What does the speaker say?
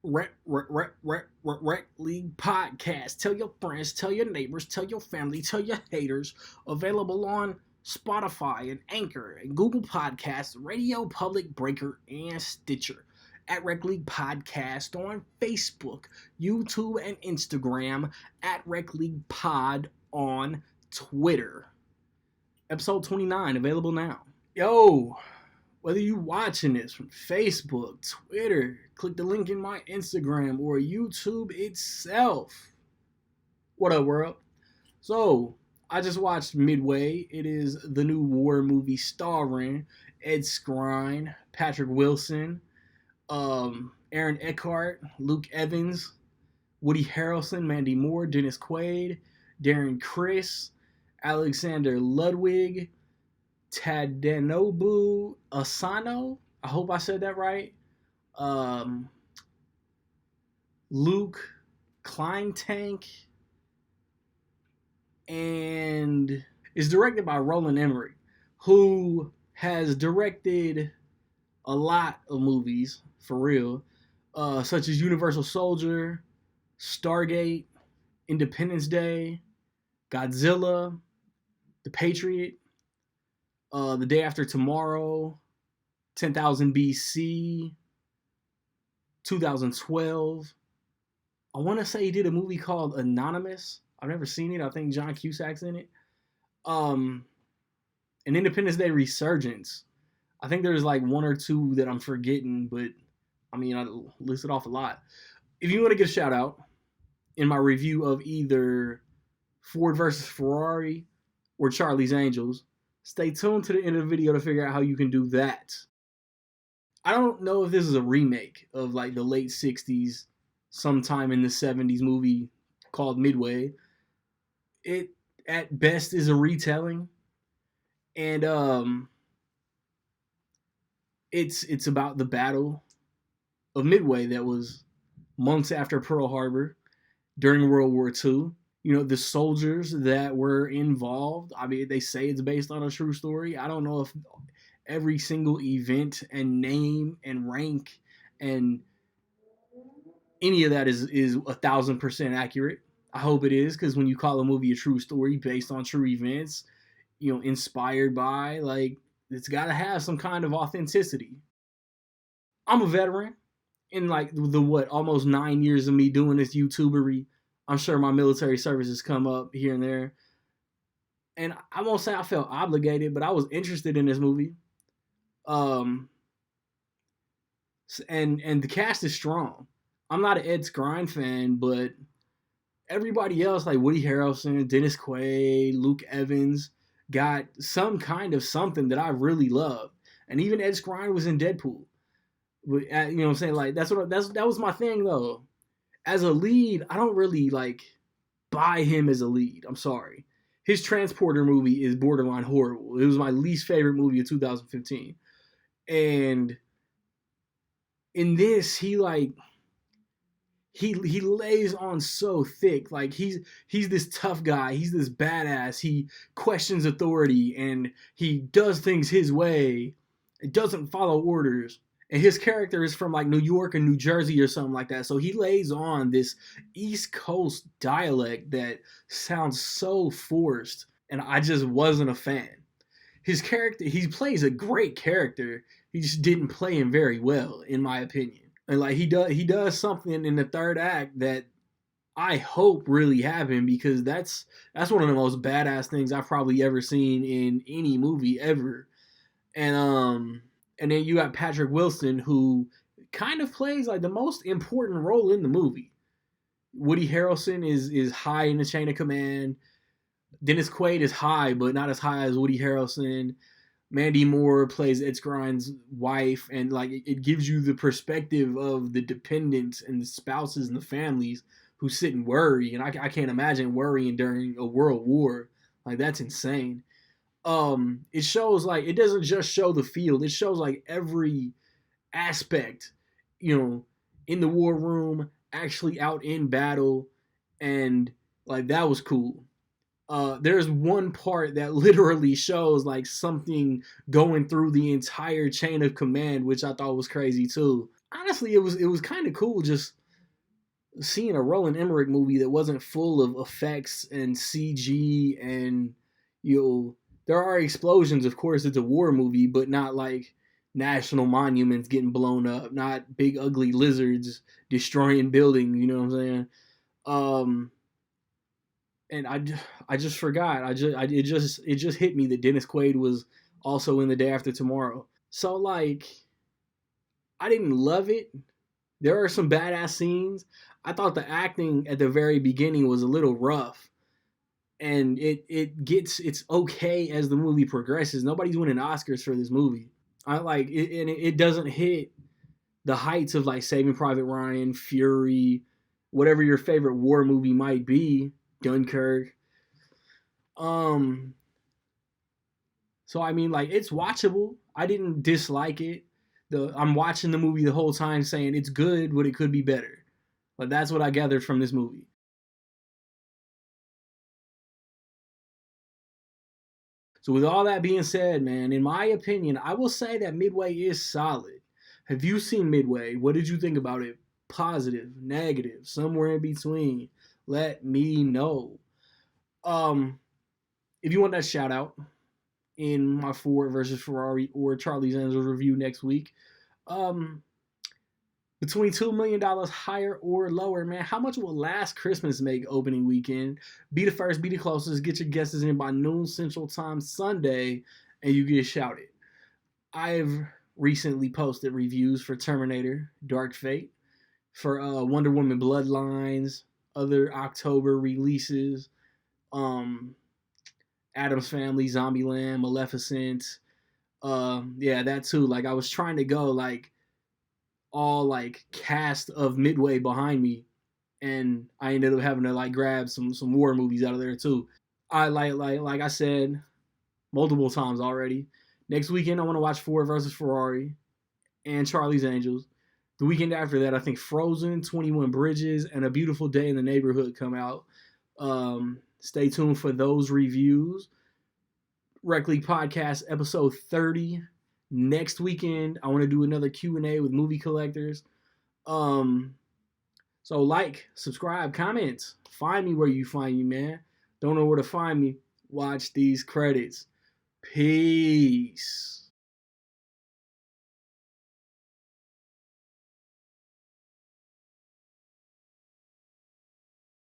Rec League Podcast. Tell your friends, tell your neighbors, tell your family, tell your haters. Available on Spotify and Anchor and Google Podcasts, Radio Public Breaker, and Stitcher. At Rec League Podcast on Facebook, YouTube, and Instagram. At Rec League Pod on Twitter. Episode 29 available now. Yo, whether you watching this from Facebook, Twitter, click the link in my Instagram or YouTube itself. What up, world? So, I just watched Midway. It is the new war movie starring Ed Skrein, Patrick Wilson, Aaron Eckhart, Luke Evans, Woody Harrelson, Mandy Moore, Dennis Quaid, Darren Criss, Alexander Ludwig, Tadanobu Asano. I hope I said that right. Luke Kleintank. And is directed by Roland Emmerich, who has directed a lot of movies, for real, such as Universal Soldier, Stargate, Independence Day, Godzilla, The Patriot, The Day After Tomorrow, 10,000 BC, 2012. I want to say he did a movie called Anonymous. I've never seen it. I think John Cusack's in it. An Independence Day Resurgence. I think there's like one or two that I'm forgetting, but I mean, I listed off a lot. If you want to get a shout out in my review of either Ford versus Ferrari or Charlie's Angels, stay tuned to the end of the video to figure out how you can do that. I don't know if this is a remake of like the late 60s, sometime in the 70s movie called Midway. It at best is a retelling. And it's about the Battle of Midway that was months after Pearl Harbor during World War II. You know, the soldiers that were involved, I mean, they say it's based on a true story. I don't know if every single event and name and rank and any of that is 1,000% accurate. I hope it is, because when you call a movie a true story based on true events, you know, inspired by, like, it's got to have some kind of authenticity. I'm a veteran in like almost 9 years of me doing this YouTubery. I'm sure my military service has come up here and there. And I won't say I felt obligated, but I was interested in this movie. And the cast is strong. I'm not an Ed Skrein fan, but everybody else, like Woody Harrelson, Dennis Quaid, Luke Evans, got some kind of something that I really love. And even Ed Skrein was in Deadpool. You know what I'm saying? Like that was my thing though. As a lead, I don't really like buy him as a lead. I'm sorry. His Transporter movie is borderline horrible. It was my least favorite movie of 2015. And in this, he lays on so thick. Like he's this tough guy. He's this badass. He questions authority and he does things his way. It doesn't follow orders. And his character is from like New York and New Jersey or something like that. So he lays on this East Coast dialect that sounds so forced. And I just wasn't a fan. His character, he plays a great character. He just didn't play him very well, in my opinion. And like he does something in the third act that I hope really happened, because that's one of the most badass things I've probably ever seen in any movie ever. And then you got Patrick Wilson, who kind of plays like the most important role in the movie. Woody Harrelson is high in the chain of command. Dennis Quaid is high, but not as high as Woody Harrelson. Mandy Moore plays Ed Skrein's wife, and like it gives you the perspective of the dependents and the spouses and the families who sit and worry. And I can't imagine worrying during a world war. Like, that's insane. It shows, like, it doesn't just show the field. It shows like every aspect, you know, in the war room, actually out in battle, and like that was cool. There's one part that literally shows like something going through the entire chain of command, which I thought was crazy too. honestly, it was kind of cool just seeing a Roland Emmerich movie that wasn't full of effects and CG and you know there are explosions. Of course, it's a war movie, but not like national monuments getting blown up, not big ugly lizards destroying buildings. You know what I'm saying? Um, and I just forgot. It just hit me that Dennis Quaid was also in The Day After Tomorrow. So like I didn't love it. There are some badass scenes. I thought the acting at the very beginning was a little rough, and it's okay as the movie progresses. Nobody's winning Oscars for this movie. I like it, and it doesn't hit the heights of like Saving Private Ryan, Fury, whatever your favorite war movie might be, Dunkirk. Um, so I mean, like it's watchable. I didn't dislike it. I'm watching the movie the whole time, saying it's good, but it could be better. Like that's what I gathered from this movie. So with all that being said, man, in my opinion, I will say that Midway is solid. Have you seen Midway? What did you think about it? Positive, negative, somewhere in between? Let me know. Um, if you want that shout out in my Ford versus Ferrari or Charlie's Angels review next week, um, between $2 million higher or lower, man. How much will Last Christmas make opening weekend? Be the first, be the closest. Get your guesses in by noon Central Time Sunday, and you get shouted. I've recently posted reviews for Terminator: Dark Fate, for Wonder Woman Bloodlines, other October releases, um, Adam's Family, Zombieland, Maleficent. Yeah, that too. Like I was trying to go like all like cast of Midway behind me, and I ended up having to like grab some war movies out of there too. I like I said multiple times already. Next weekend I want to watch Ford versus Ferrari and Charlie's Angels. The weekend after that, I think Frozen, 21 Bridges, and A Beautiful Day in the Neighborhood come out. Stay tuned for those reviews. Rec League Podcast episode 30 next weekend. I want to do another Q&A with movie collectors. Um, So like, subscribe, comment. Find me where you find me, man. Don't know where to find me? Watch these credits. Peace.